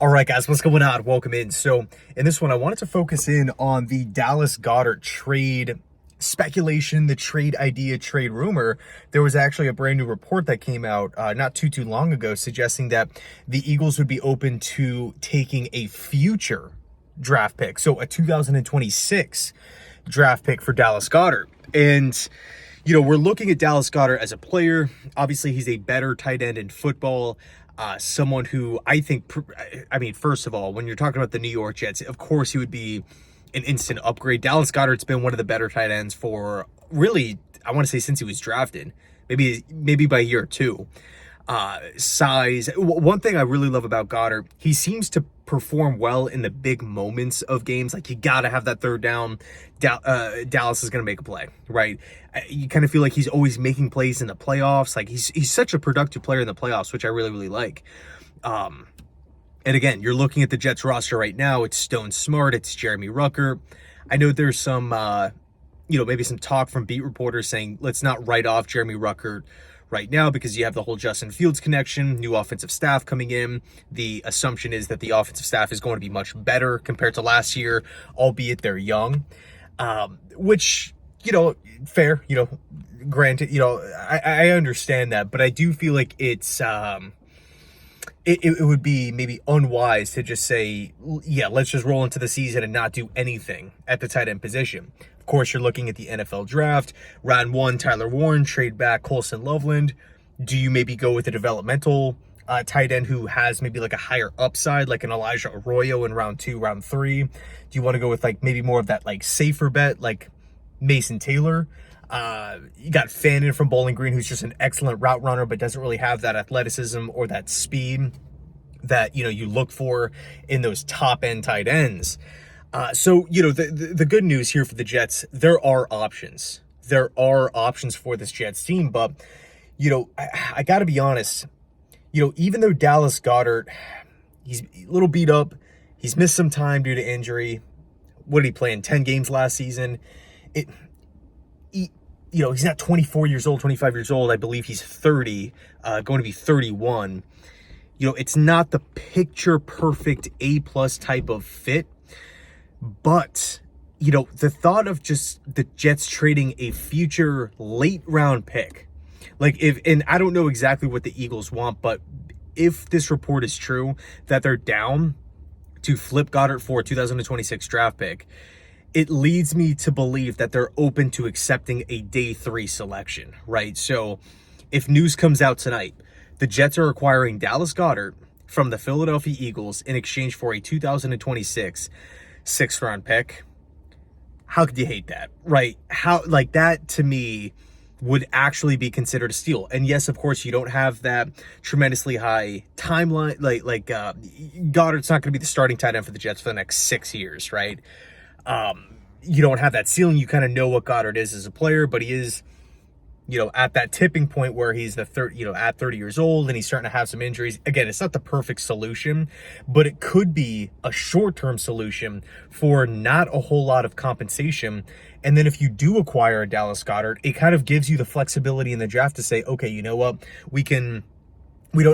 All right, guys, what's going on? Welcome in. So in this one, I wanted to focus in on the Dallas Goedert trade speculation, the trade idea, trade rumor. There was actually a brand new report that came out not too long ago suggesting that the Eagles would be open to taking a future draft pick. So a 2026 draft pick for Dallas Goedert. And we're looking at Dallas Goedert as a player. Obviously, he's a better tight end in football. Someone who I think, first of all, when you're talking about the New York Jets, of course he would be an instant upgrade. Dallas Goedert's been one of the better tight ends for really, I want to say since he was drafted, maybe by year two. Size. One thing I really love about Goedert, he seems to perform well in the big moments of games. Like, you got to have that third down. Dallas is going to make a play, right? You kind of feel like he's always making plays in the playoffs. Like, he's such a productive player in the playoffs, which I really like. And again, you're looking at the Jets roster right now. It's Stone Smart. It's Jeremy Ruckert. I know there's some, maybe some talk from beat reporters saying, let's not write off Jeremy Ruckert right now because you have the whole Justin Fields connection, new offensive staff coming in. The assumption is that the offensive staff is going to be much better compared to last year, albeit they're young, which, fair, granted, I understand that, but I do feel like it's, it would be maybe unwise to just say, yeah, let's just roll into the season and not do anything at the tight end position. Of course, you're looking at the NFL Draft. Round 1, Tyler Warren, trade back Colson Loveland. Do you maybe go with a developmental tight end who has maybe like a higher upside, like an Elijah Arroyo in round 2, round 3? Do you want to go with like maybe more of that like safer bet, like Mason Taylor? You got Fannin from Bowling Green, who's just an excellent route runner, but doesn't really have that athleticism or that speed that, you look for in those top end tight ends. So the good news here for the Jets, there are options. There are options for this Jets team, but, I got to be honest, even though Dallas Goedert, he's a little beat up, he's missed some time due to injury. What did he play in 10 games last season? He's not 24 years old, 25 years old. I believe he's 30, going to be 31. It's not the picture perfect A+ type of fit. But, the thought of just the Jets trading a future late round pick, and I don't know exactly what the Eagles want, but if this report is true that they're down to flip Goedert for a 2026 draft pick, it leads me to believe that they're open to accepting a day 3 selection, right? So if news comes out tonight, the Jets are acquiring Dallas Goedert from the Philadelphia Eagles in exchange for a 2026 6th round pick. How could you hate that, right? That to me would actually be considered a steal. And yes, of course, you don't have that tremendously high timeline. Goddard's not going to be the starting tight end for the Jets for the next 6 years, right? You don't have that ceiling. You kind of know what Goedert is as a player, but he is, at that tipping point where he's at 30 years old and he's starting to have some injuries. Again, it's not the perfect solution, but it could be a short-term solution for not a whole lot of compensation. And then if you do acquire a Dallas Goedert, it kind of gives you the flexibility in the draft to say, okay, you know what? We don't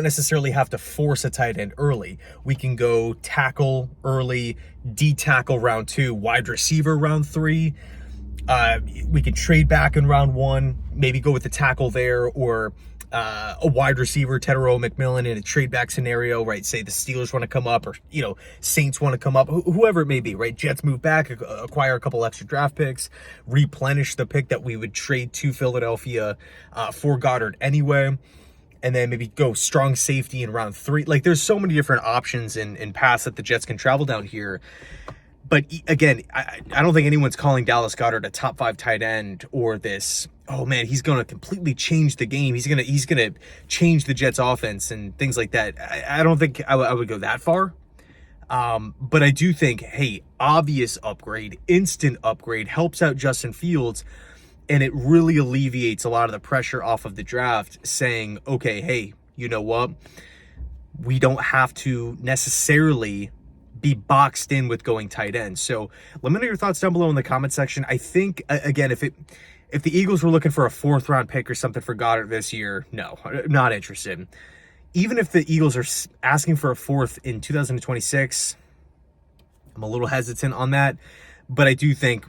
necessarily have to force a tight end early. We can go tackle early, D-tackle round 2, wide receiver round 3. We could trade back in round 1, maybe go with the tackle there, or a wide receiver, Tedero McMillan, in a trade back scenario, right? Say the Steelers want to come up, or, Saints want to come up, whoever it may be, right? Jets move back, acquire a couple extra draft picks, replenish the pick that we would trade to Philadelphia for Goedert anyway, and then maybe go strong safety in round 3. Like, there's so many different options in paths that the Jets can travel down here. But again, I don't think anyone's calling Dallas Goedert a top 5 tight end or this, oh man, he's going to completely change the game. He's going to change the Jets offense and things like that. I don't think I would go that far. But I do think, hey, obvious upgrade, instant upgrade, helps out Justin Fields. And it really alleviates a lot of the pressure off of the draft, saying, okay, hey, you know what? We don't have to necessarily be boxed in with going tight end. So let me know your thoughts down below in the comment section. I think, again, if the Eagles were looking for a 4th round pick or something for Goedert this year, no, I'm not interested. even if the Eagles are asking for a fourth in 2026, I'm a little hesitant on that. But I do think,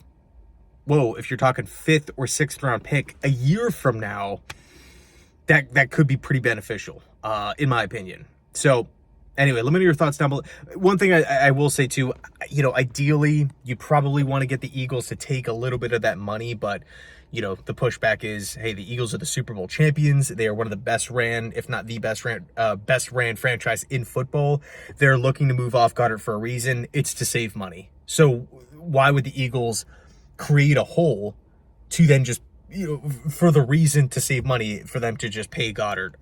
whoa, if you're talking 5th or 6th round pick a year from now, that could be pretty beneficial, in my opinion. So anyway, let me know your thoughts down below. One thing I will say too, ideally, you probably want to get the Eagles to take a little bit of that money, but, the pushback is, hey, the Eagles are the Super Bowl champions. They are one of the best ran, if not the best ran franchise in football. They're looking to move off Goedert for a reason. It's to save money. So why would the Eagles create a hole to then just, for the reason to save money, for them to just pay Goedert,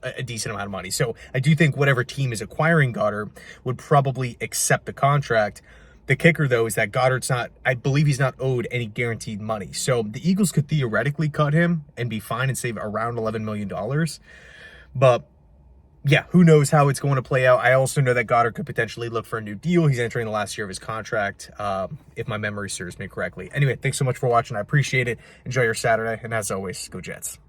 a decent amount of money. So I do think whatever team is acquiring Goedert would probably accept the contract. The kicker, though, is that I believe he's not owed any guaranteed money. So the Eagles could theoretically cut him and be fine and save around $11 million. But yeah, who knows how it's going to play out. I also know that Goedert could potentially look for a new deal. He's entering the last year of his contract, if my memory serves me correctly. Anyway, thanks so much for watching. I appreciate it. Enjoy your Saturday. And as always, go Jets.